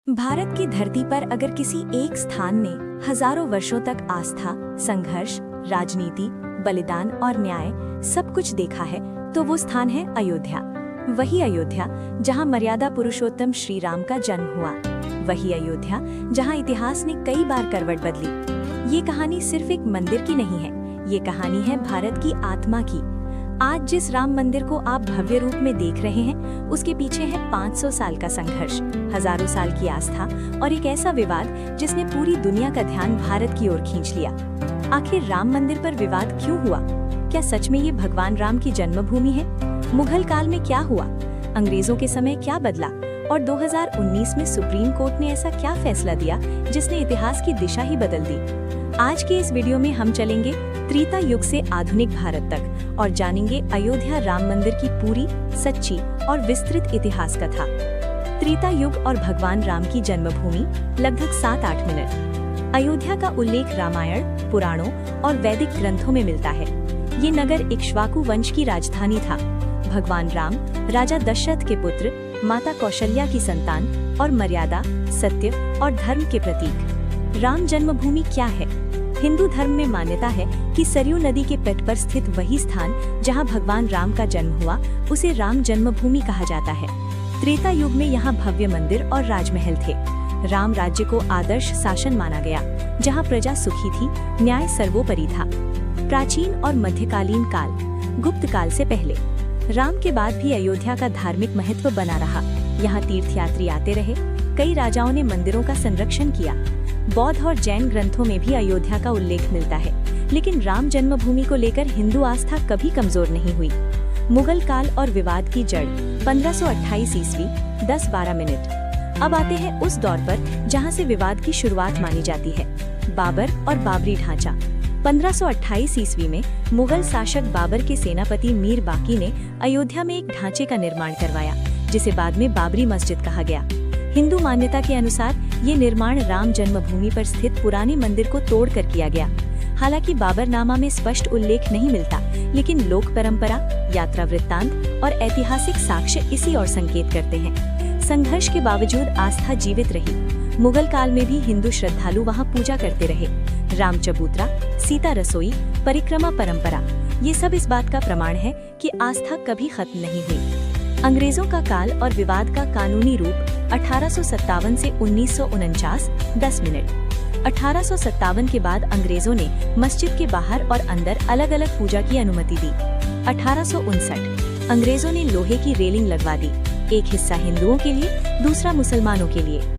भारत की धरती पर अगर किसी एक स्थान ने हजारों वर्षों तक आस्था, संघर्ष, राजनीति, बलिदान और न्याय सब कुछ देखा है तो वो स्थान है अयोध्या। वही अयोध्या जहां मर्यादा पुरुषोत्तम श्री राम का जन्म हुआ। वही अयोध्या जहां इतिहास ने कई बार करवट बदली। ये कहानी सिर्फ एक मंदिर की नहीं है, ये कहानी है भारत की आत्मा की। आज जिस राम मंदिर को आप भव्य रूप में देख रहे हैं, उसके पीछे है 500 साल का संघर्ष, हजारों साल की आस्था और एक ऐसा विवाद जिसने पूरी दुनिया का ध्यान भारत की ओर खींच लिया। आखिर राम मंदिर पर विवाद क्यों हुआ? क्या सच में ये भगवान राम की जन्मभूमि है? मुगल काल में क्या हुआ? अंग्रेजों के समय क्या बदला? और 2019 में सुप्रीम कोर्ट ने ऐसा क्या फैसला दिया जिसने इतिहास की दिशा ही बदल दी? आज के इस वीडियो में हम चलेंगे त्रेता युग से आधुनिक भारत तक और जानेंगे अयोध्या राम मंदिर की पूरी, सच्ची और विस्तृत इतिहास कथा। त्रेता युग और भगवान राम की जन्मभूमि, लगभग 7-8 मिनट। अयोध्या का उल्लेख रामायण, पुराणों और वैदिक ग्रंथों में मिलता है। ये नगर इक्ष्वाकु वंश की राजधानी था। भगवान राम राजा दशरथ के पुत्र, माता कौशल्या की संतान और मर्यादा, सत्य और धर्म के प्रतीक। राम जन्मभूमि क्या है? हिंदू धर्म में मान्यता है कि सरयू नदी के तट पर स्थित वही स्थान जहां भगवान राम का जन्म हुआ, उसे राम जन्मभूमि कहा जाता है। त्रेता युग में यहाँ भव्य मंदिर और राजमहल थे। राम राज्य को आदर्श शासन माना गया, जहां प्रजा सुखी थी, न्याय सर्वोपरि था। प्राचीन और मध्यकालीन काल, गुप्त काल से पहले। राम के बाद भी अयोध्या का धार्मिक महत्व बना रहा। यहाँ तीर्थयात्री आते रहे। कई राजाओं ने मंदिरों का संरक्षण किया। बौद्ध और जैन ग्रंथों में भी अयोध्या का उल्लेख मिलता है, लेकिन राम जन्मभूमि को लेकर हिंदू आस्था कभी कमजोर नहीं हुई। मुगल काल और विवाद की जड़, 1528 ईस्वी, 10-12 मिनट। अब आते हैं उस दौर पर जहां से विवाद की शुरुआत मानी जाती है, बाबर और बाबरी ढांचा। 1528 ईस्वी में मुगल शासक बाबर के सेनापति मीर बाकी ने अयोध्या में एक ढांचे का निर्माण करवाया, जिसे बाद में बाबरी मस्जिद कहा गया। हिंदू मान्यता के अनुसार ये निर्माण राम जन्मभूमि पर स्थित पुराने मंदिर को तोड़कर किया गया। हालांकि बाबरनामा में स्पष्ट उल्लेख नहीं मिलता, लेकिन लोक परंपरा, यात्रा वृत्तांत और ऐतिहासिक साक्ष्य इसी ओर संकेत करते हैं। संघर्ष के बावजूद आस्था जीवित रही। मुगल काल में भी हिंदू श्रद्धालु वहां पूजा करते रहे। राम चबूतरा, सीता रसोई, परिक्रमा परंपरा, ये सब इस बात का प्रमाण है कि आस्था कभी खत्म नहीं हुई। अंग्रेजों का काल और विवाद का कानूनी रूप, 1857 से 1949, 10 मिनट। 1857 के बाद अंग्रेजों ने मस्जिद के बाहर और अंदर अलग अलग पूजा की अनुमति दी। 1859 अंग्रेजों ने लोहे की रेलिंग लगवा दी, एक हिस्सा हिंदुओं के लिए, दूसरा मुसलमानों के लिए।